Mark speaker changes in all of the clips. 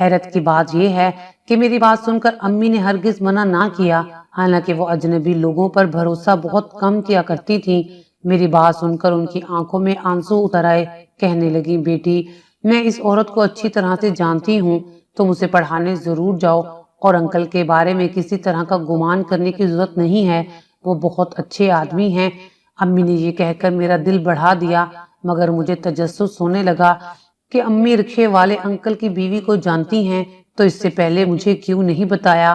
Speaker 1: حیرت کی بات یہ ہے کہ میری بات سن کر امی نے ہرگز منع نہ کیا، حالانکہ وہ اجنبی لوگوں پر بھروسہ بہت کم کیا کرتی تھی۔ میری بات سن کر ان کی آنکھوں میں آنسو اتر آئے، کہنے لگی بیٹی میں اس عورت کو اچھی طرح سے جانتی ہوں، تم اسے پڑھانے ضرور جاؤ اور انکل کے بارے میں کسی طرح کا گمان کرنے کی ضرورت نہیں ہے، وہ بہت اچھے آدمی ہیں۔ امی نے یہ کہہ کر میرا دل بڑھا دیا، مگر مجھے تجسس ہونے لگا کہ امی رکشے والے انکل کی بیوی کو جانتی ہیں تو اس سے پہلے مجھے کیوں نہیں بتایا۔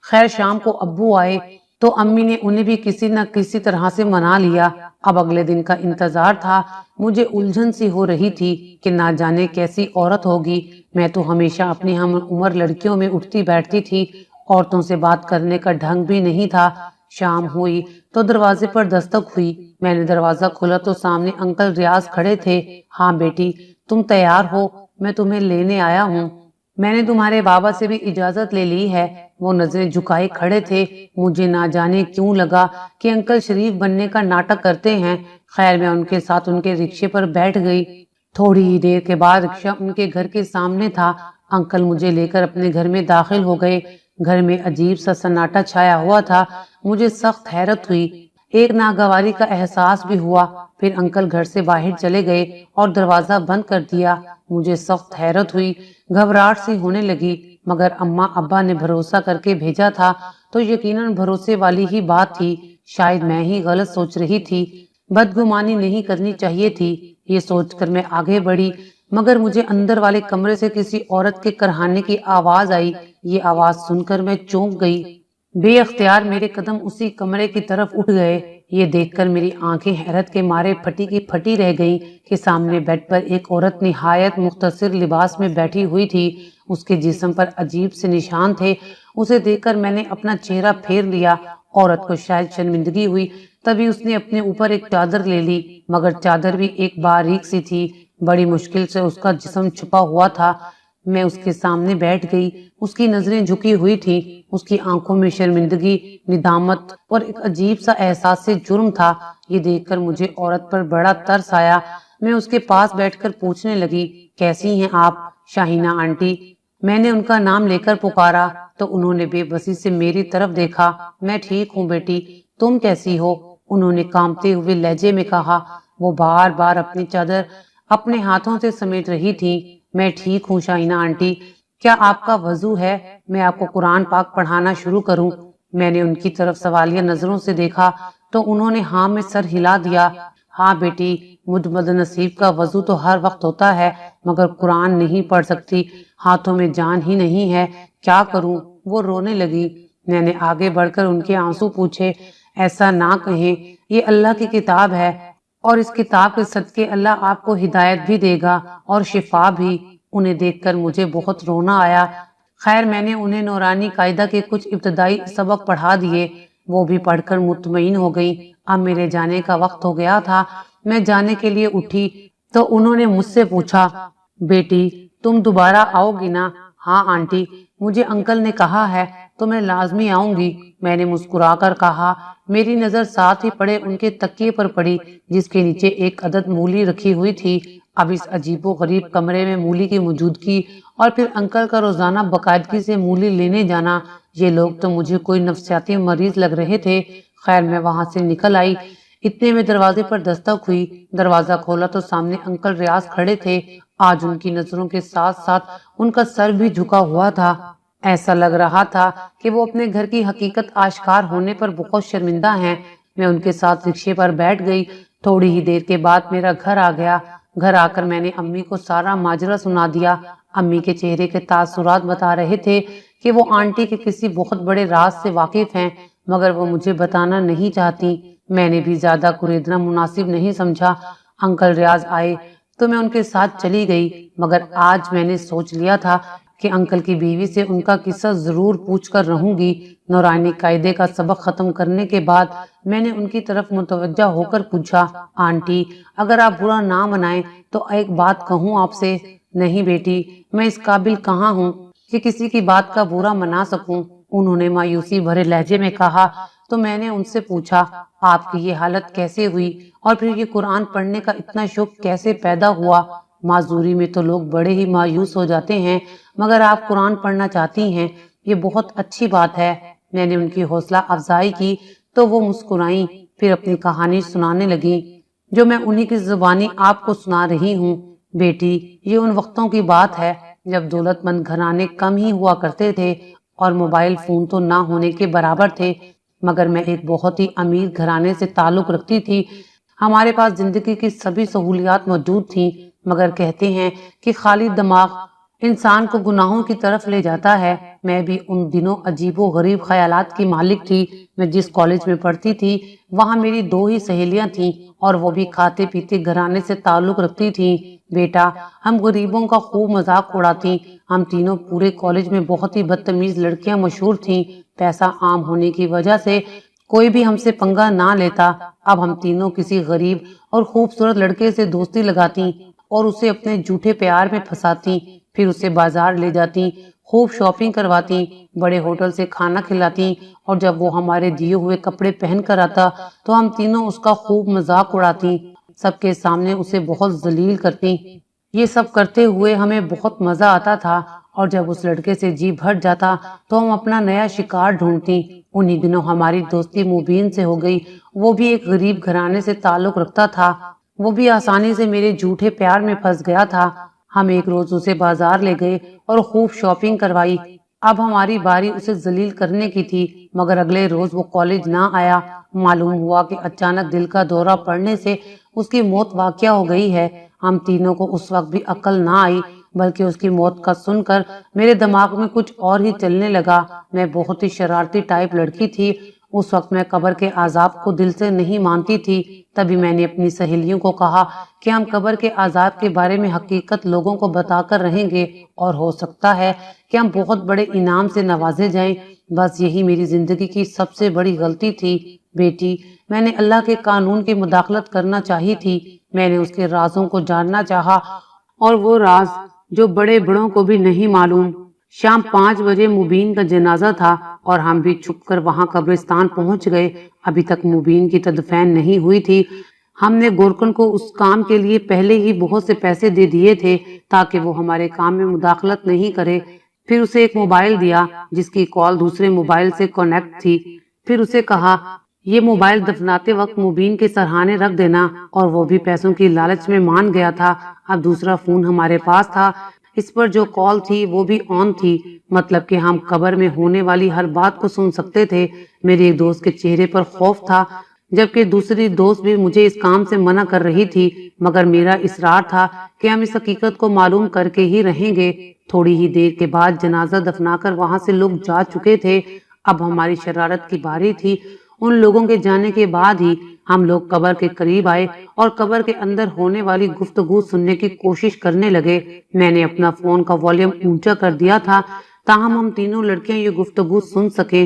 Speaker 1: خیر شام کو ابو آئے تو امی نے انہیں بھی کسی نہ کسی طرح سے منا لیا۔ اب اگلے دن کا انتظار تھا، مجھے الجھن سی ہو رہی تھی کہ نہ جانے کیسی عورت ہوگی۔ میں تو ہمیشہ اپنی ہم عمر لڑکیوں میں اٹھتی بیٹھتی تھی، عورتوں سے بات کرنے کا ڈھنگ بھی نہیں تھا۔ شام ہوئی تو دروازے پر دستک ہوئی، میں نے دروازہ کھولا تو سامنے انکل ریاض کھڑے تھے۔ ہاں بیٹی تم تیار ہو، میں تمہیں لینے آیا ہوں۔ میں نے تمہارے بابا سے بھی اجازت لے لی ہے، وہ نظریں جھکائے کھڑے تھے۔ مجھے نہ جانے کیوں لگا کہ انکل شریف بننے کا ناٹک کرتے ہیں۔ خیر میں ان کے ساتھ ان کے رکشے پر بیٹھ گئی۔ تھوڑی ہی دیر کے بعد رکشہ ان کے گھر کے سامنے تھا۔ انکل مجھے لے کر اپنے گھر میں داخل ہو گئے۔ گھر میں عجیب سا سناٹا چھایا ہوا تھا، مجھے سخت حیرت ہوئی، ایک ناگواری کا احساس بھی ہوا۔ پھر انکل گھر سے باہر چلے گئے اور دروازہ بند کر دیا۔ مجھے سخت حیرت ہوئی، گھبراہٹ سی ہونے لگی، مگر اماں ابا نے بھروسہ کر کے بھیجا تھا تو یقیناً بھروسے والی ہی بات تھی۔ شاید میں ہی غلط سوچ رہی تھی، بدگمانی نہیں کرنی چاہیے تھی۔ یہ سوچ کر میں آگے بڑھی، مگر مجھے اندر والے کمرے سے کسی عورت کے کرہانے کی آواز آئی۔ یہ آواز سن کر میں چونک گئی، بے اختیار میرے قدم اسی کمرے کی طرف اٹھ گئے۔ یہ دیکھ کر میری آنکھیں حیرت کے مارے پھٹی کی پھٹی رہ گئیں کہ سامنے بیڈ پر ایک عورت نہایت مختصر لباس میں بیٹھی ہوئی تھی۔ اس کے جسم پر عجیب سے نشان تھے۔ اسے دیکھ کر میں نے اپنا چہرہ پھیر لیا۔ عورت کو شاید شرمندگی ہوئی، تبھی اس نے اپنے اوپر ایک چادر لے لی، مگر چادر بھی ایک باریک سی تھی، بڑی مشکل سے اس کا جسم چھپا ہوا تھا۔ میں اس کے سامنے بیٹھ گئی، اس کی نظریں جھکی ہوئی تھیں، اس کی آنکھوں میں شرمندگی، ندامت اور ایک عجیب سا احساس سے جرم تھا۔ یہ دیکھ کر مجھے عورت پر بڑا ترس آیا۔ میں اس کے پاس بیٹھ کر پوچھنے لگی، کیسی ہیں آپ شاہینہ آنٹی؟ میں نے ان کا نام لے کر پکارا تو انہوں نے بے بسی سے میری طرف دیکھا۔ میں ٹھیک ہوں بیٹی، تم کیسی ہو؟ انہوں نے کانپتے ہوئے لہجے میں کہا۔ وہ بار بار اپنی چادر اپنے ہاتھوں سے سمیٹ رہی تھی۔ میں ٹھیک ہوں شاہینہ آنٹی، کیا آپ کا وضو ہے؟ میں آپ کو قرآن پاک پڑھانا شروع کروں؟ میں نے ان کی طرف سوالیہ نظروں سے دیکھا تو انہوں نے ہاں میں سر ہلا دیا۔ ہاں بیٹی، مجھ بد نصیب کا وضو تو ہر وقت ہوتا ہے، مگر قرآن نہیں پڑھ سکتی، ہاتھوں میں جان ہی نہیں ہے، کیا کروں؟ وہ رونے لگی۔ میں نے آگے بڑھ کر ان کے آنسو پوچھے، ایسا نہ کہیں، یہ اللہ کی کتاب ہے اور اس کتاب کے صدقے اللہ آپ کو ہدایت بھی دے گا اور شفا بھی۔ انہیں دیکھ کر مجھے بہت رونا آیا۔ خیر میں نے انہیں نورانی قاعدہ کے کچھ ابتدائی سبق پڑھا دیے، وہ بھی پڑھ کر مطمئن ہو گئی۔ اب میرے جانے کا وقت ہو گیا تھا۔ میں جانے کے لیے اٹھی تو انہوں نے مجھ سے پوچھا، بیٹی تم دوبارہ آؤ گی نا؟ ہاں آنٹی، مجھے انکل نے کہا ہے تو میں لازمی آؤں گی، میں نے مسکرا کر کہا۔ میری نظر ساتھ ہی پڑے ان کے تکیے پر پڑی جس کے نیچے ایک عدد مولی رکھی ہوئی تھی۔ اب اس عجیب و غریب کمرے میں مولی کی موجودگی اور پھر انکل کا روزانہ باقاعدگی سے مولی لینے جانا، یہ لوگ تو مجھے کوئی نفسیاتی مریض لگ رہے تھے۔ خیر میں وہاں سے نکل آئی، اتنے میں دروازے پر دستک ہوئی۔ دروازہ کھولا تو سامنے انکل ریاض کھڑے تھے۔ آج ان کی نظروں کے ساتھ ساتھ ان کا سر بھی جھکا ہوا تھا، ایسا لگ رہا تھا کہ وہ اپنے گھر کی حقیقت آشکار ہونے پر بہت شرمندہ ہیں۔ میں ان کے ساتھ رکشے پر بیٹھ گئی۔ تھوڑی ہی دیر کے بعد میرا گھر آ گیا۔ گھر آ کر میں نے امی کو سارا ماجرا سنا دیا۔ امی کے چہرے کے تاثرات بتا رہے تھے کہ وہ آنٹی کے کسی بہت بڑے راز سے واقف ہیں، مگر وہ مجھے بتانا نہیں چاہتی۔ میں نے بھی زیادہ کریدنا مناسب نہیں سمجھا۔ انکل ریاض آئے تو میں ان کے ساتھ چلی گئی، مگر آج میں نے سوچ لیا تھا کہ انکل کی بیوی سے ان کا قصہ ضرور پوچھ کر رہوں گی۔ نورانی قاعدے کا سبق ختم کرنے کے بعد میں نے ان کی طرف متوجہ ہو کر پوچھا، آنٹی اگر آپ برا نہ منائیں تو ایک بات کہوں آپ سے؟ نہیں بیٹی، میں اس قابل کہاں ہوں کہ کسی کی بات کا برا منا سکوں، انہوں نے مایوسی بھرے لہجے میں کہا۔ تو میں نے ان سے پوچھا، آپ کی یہ حالت کیسے ہوئی اور پھر یہ قرآن پڑھنے کا اتنا شوق کیسے پیدا ہوا؟ معذوری میں تو لوگ بڑے ہی مایوس ہو جاتے ہیں، مگر آپ قرآن پڑھنا چاہتی ہیں، یہ بہت اچھی بات ہے۔ میں نے ان کی حوصلہ افزائی کی تو وہ مسکرائیں، پھر اپنی کہانی سنانے لگیں جو میں انہی کی زبانی آپ کو سنا رہی ہوں۔ بیٹی، یہ ان وقتوں کی بات ہے جب دولت مند گھرانے کم ہی ہوا کرتے تھے اور موبائل فون تو نہ ہونے کے برابر تھے، مگر میں ایک بہت ہی امیر گھرانے سے تعلق رکھتی تھی۔ ہمارے پاس زندگی کی سبھی سہولیات موجود تھیں، مگر کہتے ہیں کہ خالی دماغ انسان کو گناہوں کی طرف لے جاتا ہے۔ میں بھی ان دنوں عجیب و غریب خیالات کی مالک تھی۔ میں جس کالج میں پڑھتی تھی وہاں میری 2 ہی سہیلیاں تھیں اور وہ بھی کھاتے پیتے گھرانے سے تعلق رکھتی تھیں۔ بیٹا، ہم غریبوں کا خوب مذاق اڑاتی۔ ہم تینوں پورے کالج میں بہت ہی بدتمیز لڑکیاں مشہور تھیں۔ پیسہ عام ہونے کی وجہ سے کوئی بھی ہم سے پنگا نہ لیتا۔ اب ہم تینوں کسی غریب اور خوبصورت لڑکے سے دوستی لگاتی اور اسے اپنے جھوٹے پیار میں پھنساتی، پھر اسے بازار لے جاتی، خوب شاپنگ کرواتی، بڑے ہوٹل سے کھانا کھلاتی، اور جب وہ ہمارے دیے ہوئے کپڑے پہن کر آتا تو ہم تینوں اس کا خوب مذاق اڑاتی، سب کے سامنے اسے بہت ذلیل کرتی۔ یہ سب کرتے ہوئے ہمیں بہت مزہ آتا تھا، اور جب اس لڑکے سے جی بھر جاتا تو ہم اپنا نیا شکار ڈھونڈتی۔ انہی دنوں ہماری دوستی مبین سے ہو گئی۔ وہ بھی ایک غریب گھرانے سے تعلق رکھتا تھا، وہ بھی آسانی سے میرے جھوٹے پیار میں پھنس گیا تھا۔ ہم ایک روز اسے بازار لے گئے اور خوب شاپنگ کروائی۔ اب ہماری باری اسے ذلیل کرنے کی تھی، مگر اگلے روز وہ کالج نہ آیا۔ معلوم ہوا کہ اچانک دل کا دورہ پڑنے سے اس کی موت واقع ہو گئی ہے۔ ہم تینوں کو اس وقت بھی عقل نہ آئی، بلکہ اس کی موت کا سن کر میرے دماغ میں کچھ اور ہی چلنے لگا۔ میں بہت ہی شرارتی ٹائپ لڑکی تھی۔ اس وقت میں قبر کے عذاب کو دل سے نہیں مانتی تھی۔ تبھی میں نے اپنی سہیلیوں کو کہا کہ ہم قبر کے عذاب کے بارے میں حقیقت لوگوں کو بتا کر رہیں گے، اور ہو سکتا ہے کہ ہم بہت بڑے انعام سے نوازے جائیں۔ بس یہی میری زندگی کی سب سے بڑی غلطی تھی۔ بیٹی، میں نے اللہ کے قانون کی مداخلت کرنا چاہی تھی۔ میں نے اس کے رازوں کو جاننا چاہا، اور وہ راز جو بڑے بڑوں کو بھی نہیں معلوم۔ شام 5 بجے مبین کا جنازہ تھا اور ہم بھی چھپ کر وہاں قبرستان پہنچ گئے۔ ابھی تک مبین کی تدفین نہیں ہوئی تھی۔ ہم نے گورکن کو اس کام کے لیے پہلے ہی بہت سے پیسے دے دیے تھے تاکہ وہ ہمارے کام میں مداخلت نہیں کرے۔ پھر اسے ایک موبائل دیا جس کی کال دوسرے موبائل سے کنیکٹ تھی۔ پھر اسے کہا یہ موبائل دفناتے وقت مبین کے سرہانے رکھ دینا، اور وہ بھی پیسوں کی لالچ میں مان گیا تھا۔ اب دوسرا فون ہمارے پاس تھا، اس پر جو کال تھی وہ بھی آن تھی، مطلب کہ ہم قبر میں ہونے والی ہر بات کو سن سکتے تھے۔ میرے ایک دوست کے چہرے پر خوف تھا، جبکہ دوسری دوست بھی مجھے اس کام سے منع کر رہی تھی، مگر میرا اصرار تھا کہ ہم اس حقیقت کو معلوم کر کے ہی رہیں گے۔ تھوڑی ہی دیر کے بعد جنازہ دفنا کر وہاں سے لوگ جا چکے تھے۔ اب ہماری شرارت کی باری تھی۔ ان لوگوں کے جانے کے بعد ہی ہم لوگ قبر کے قریب آئے اور قبر کے اندر ہونے والی گفتگو سننے کی کوشش کرنے لگے۔ میں نے اپنا فون کا والیوم اونچا کر دیا تھا تاہم ہم تینوں لڑکیاں یہ گفتگو سن سکیں۔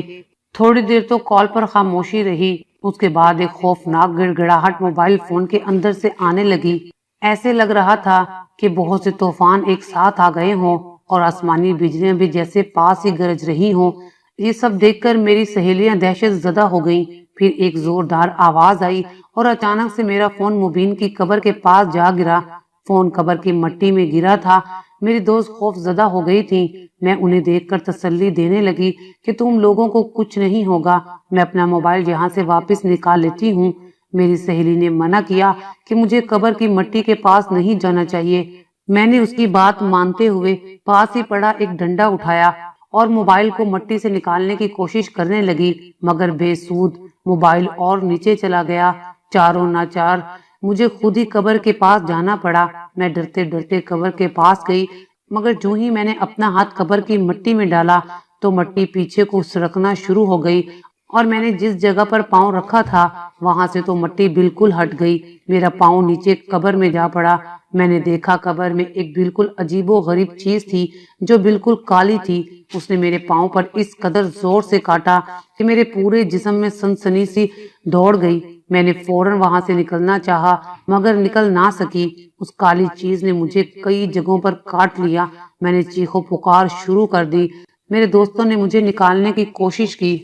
Speaker 1: تھوڑی دیر تو کال پر خاموشی رہی، اس کے بعد ایک خوفناک گڑگڑاہٹ موبائل فون کے اندر سے آنے لگی۔ ایسے لگ رہا تھا کہ بہت سے طوفان ایک ساتھ آ گئے ہوں اور آسمانی بجلیاں بھی جیسے پاس ہی گرج رہی ہوں۔ یہ سب دیکھ کر میری سہیلیاں دہشت زدہ ہو گئیں۔ پھر ایک زوردار آواز آئی اور اچانک سے میرا فون مبین کی قبر کے پاس جا گرا۔ فون قبر کی مٹی میں گرا تھا۔ میری دوست خوف زدہ ہو گئی تھی۔ میں انہیں دیکھ کر تسلی دینے لگی کہ تم لوگوں کو کچھ نہیں ہوگا، میں اپنا موبائل یہاں سے واپس نکال لیتی ہوں۔ میری سہیلی نے منع کیا کہ مجھے قبر کی مٹی کے پاس نہیں جانا چاہیے۔ میں نے اس کی بات مانتے ہوئے پاس ہی پڑا ایک ڈنڈا اٹھایا اور موبائل کو مٹی سے نکالنے کی کوشش کرنے لگی، مگر بے سود موبائل اور نیچے چلا گیا۔ چاروں ناچار مجھے خود ہی قبر کے پاس جانا پڑا۔ میں ڈرتے ڈرتے قبر کے پاس گئی، مگر جو ہی میں نے اپنا ہاتھ قبر کی مٹی میں ڈالا تو مٹی پیچھے کو سرکنا شروع ہو گئی، اور میں نے جس جگہ پر پاؤں رکھا تھا وہاں سے تو مٹی بالکل ہٹ گئی۔ میرا پاؤں نیچے قبر میں جا پڑا۔ میں نے دیکھا قبر میں ایک بالکل عجیب و غریب چیز تھی جو بالکل کالی تھی۔ اس نے میرے پاؤں پر اس قدر زور سے کاٹا کہ میرے پورے جسم میں سنسنی سی دوڑ گئی۔ میں نے فوراً وہاں سے نکلنا چاہا مگر نکل نہ سکی۔ اس کالی چیز نے مجھے کئی جگہوں پر کاٹ لیا۔ میں نے چیخ و پکار شروع کر دی۔ میرے دوستوں نے مجھے نکالنے کی کوشش کی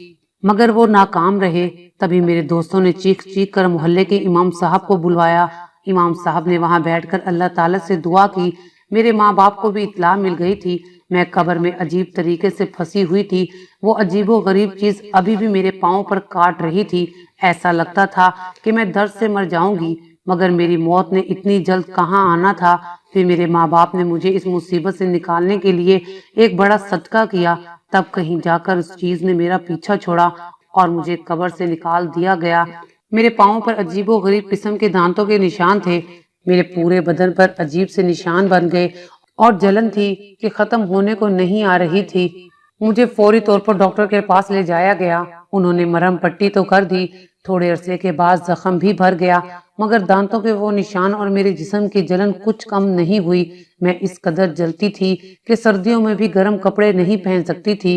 Speaker 1: مگر وہ ناکام رہے۔ تبھی میرے دوستوں نے چیخ چیخ کر محلے کے امام صاحب کو بلوایا۔ امام صاحب نے وہاں بیٹھ کر اللہ تعالیٰ سے دعا کی۔ میرے ماں باپ کو بھی اطلاع مل گئی تھی۔ میں قبر میں عجیب طریقے سے پھنسی ہوئی تھی۔ وہ عجیب و غریب چیز ابھی بھی میرے پاؤں پر کاٹ رہی تھی۔ ایسا لگتا تھا کہ میں درد سے مر جاؤں گی، مگر میری موت نے اتنی جلد کہاں آنا تھا۔ پھر میرے ماں باپ نے مجھے اس مصیبت سے نکالنے کے لیے ایک بڑا صدقہ کیا۔ تب کہیں جا کر اس چیز نے میرا پیچھا چھوڑا اور مجھے قبر سے نکال دیا گیا۔ میرے پاؤں پر عجیب و غریب قسم کے دانتوں کے نشان تھے۔ میرے پورے بدن پر عجیب سے نشان بن گئے اور جلن تھی کہ ختم ہونے کو نہیں آ رہی تھی۔ مجھے فوری طور پر ڈاکٹر کے پاس لے جایا گیا۔ انہوں نے مرہم پٹی تو کر دی، تھوڑے عرصے کے بعد زخم بھی بھر گیا، مگر دانتوں کے وہ نشان اور میرے جسم کی جلن کچھ کم نہیں ہوئی۔ میں اس قدر جلتی تھی کہ سردیوں میں بھی گرم کپڑے نہیں پہن سکتی تھی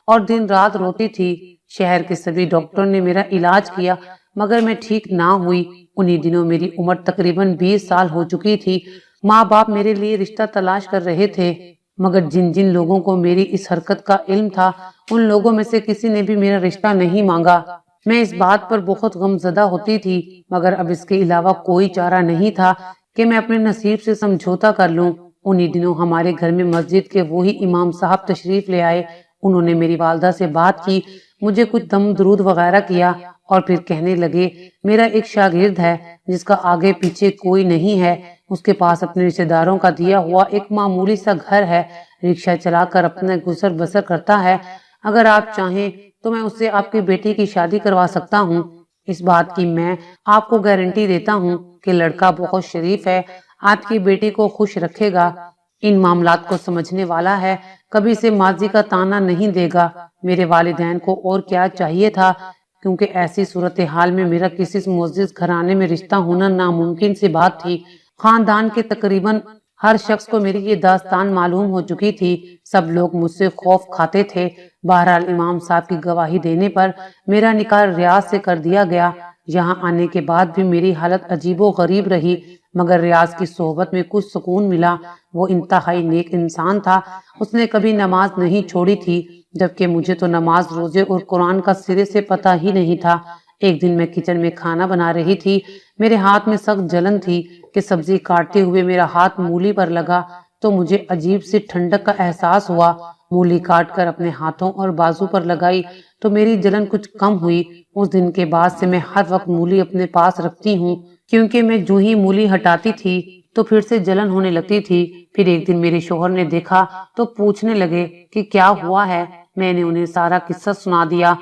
Speaker 1: اور دن رات روتی تھی۔ شہر کے سبھی ڈاکٹروں نے میرا علاج کیا، مگر میں ٹھیک نہ ہوئی۔ انہی دنوں میری عمر تقریباً 20 سال ہو چکی تھی۔ ماں باپ میرے لیے رشتہ تلاش کر رہے تھے، مگر جن جن لوگوں کو میری اس حرکت کا علم تھا، ان لوگوں میں سے کسی نے بھی میرا رشتہ نہیں مانگا۔ میں اس بات پر بہت غم زدہ ہوتی تھی، مگر اب اس کے علاوہ کوئی چارہ نہیں تھا کہ میں اپنے نصیب سے سمجھوتا کر لوں۔ انہی دنوں ہمارے گھر میں مسجد کے وہی امام صاحب تشریف لے آئے۔ انہوں نے میری والدہ سے بات کی، مجھے کچھ دم درود وغیرہ کیا اور پھر کہنے لگے، میرا ایک شاگرد ہے جس کا آگے پیچھے کوئی نہیں ہے، اس کے پاس اپنے رشتہ داروں کا دیا ہوا ایک معمولی سا گھر ہے، رکشہ چلا کر اپنا گزر بسر کرتا ہے۔ اگر آپ چاہیں تو میں اس سے آپ کی بیٹی کی شادی کروا سکتا ہوں۔ اس بات کی میں آپ کو گارنٹی دیتا ہوں کہ لڑکا بہت شریف ہے، آپ کی بیٹی کو خوش رکھے گا، ان معاملات کو سمجھنے والا ہے، کبھی سے ماضی کا تانا نہیں دے گا۔ میرے والدین کو اور کیا چاہیے تھا، کیونکہ ایسی صورتحال میں میرا کسی معزز گھرانے میں رشتہ ہونا ناممکن سی بات تھی۔ خاندان کے تقریباً ہر شخص کو میری یہ داستان معلوم ہو چکی تھی۔ سب لوگ مجھ سے خوف کھاتے تھے۔ بہرحال امام صاحب کی گواہی دینے پر میرا نکاح ریاض سے کر دیا گیا۔ یہاں آنے کے بعد بھی میری حالت عجیب و غریب رہی، مگر ریاض کی صحبت میں کچھ سکون ملا۔ وہ انتہائی نیک انسان تھا، اس نے کبھی نماز نہیں چھوڑی تھی، جبکہ مجھے تو نماز، روزے اور قرآن کا سرے سے پتہ ہی نہیں تھا۔ ایک دن میں کچن میں کھانا بنا رہی تھی، میرے ہاتھ میں سخت جلن تھی کہ سبزی کاٹتے ہوئے میرا ہاتھ مولی پر لگا تو مجھے عجیب سی ٹھنڈک کا احساس ہوا۔ مولی کاٹ کر اپنے ہاتھوں اور بازو پر لگائی تو میری جلن کچھ کم ہوئی۔ اس دن کے بعد سے میں ہر وقت مولی اپنے پاس رکھتی ہوں، کیونکہ میں جو ہی مولی ہٹاتی تھی تو پھر سے جلن ہونے لگتی تھی۔ پھر ایک دن میرے شوہر نے دیکھا تو پوچھنے لگے کہ کیا ہوا ہے۔ میں نے انہیں سارا قصہ سنا دیا۔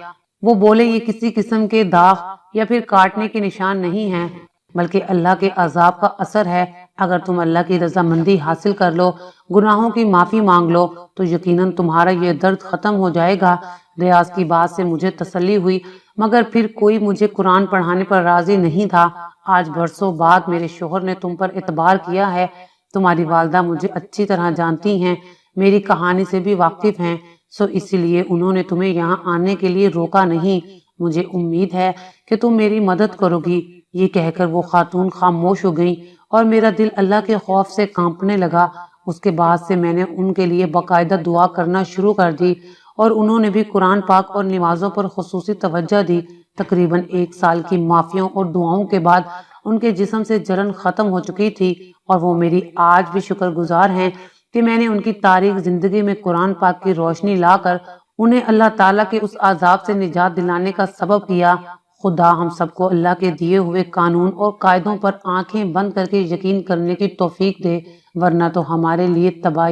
Speaker 1: وہ بولے، یہ کسی قسم کے داغ یا پھر کاٹنے کے نشان نہیں ہیں، بلکہ اللہ کے عذاب کا اثر ہے۔ اگر تم اللہ کی رضامندی حاصل کر لو، گناہوں کی معافی مانگ لو، تو یقیناً تمہارا یہ درد ختم ہو جائے گا۔ ریاض کی بات سے مجھے تسلی ہوئی، مگر پھر کوئی مجھے قرآن پڑھانے پر راضی نہیں تھا۔ آج برسوں بعد میرے شوہر نے تم پر اعتبار کیا ہے۔ تمہاری والدہ مجھے اچھی طرح جانتی ہیں، میری کہانی سے بھی واقف ہیں، سو اسی لیے انہوں نے تمہیں یہاں آنے کے لیے روکا نہیں۔ مجھے امید ہے کہ تم میری مدد کرو گی۔ یہ کہہ کر وہ خاتون خاموش ہو گئیں اور میرا دل اللہ کے خوف سے کانپنے لگا۔ اس کے بعد سے میں نے ان کے لیے باقاعدہ دعا کرنا شروع کر دی اور انہوں نے بھی قرآن پاک اور نمازوں پر خصوصی توجہ دی۔ تقریباً 1 سال کی معافیوں اور دعاؤں کے بعد ان کے جسم سے جلن ختم ہو چکی تھی اور وہ میری آج بھی شکر گزار ہیں کہ میں نے ان کی تاریک زندگی میں قرآن پاک کی روشنی لا کر انہیں اللہ تعالیٰ کے اس عذاب سے نجات دلانے کا سبب کیا۔ خدا ہم سب کو اللہ کے دیے ہوئے قانون اور قاعدوں پر آنکھیں بند کر کے یقین کرنے کی توفیق دے، ورنہ تو ہمارے لیے تباہی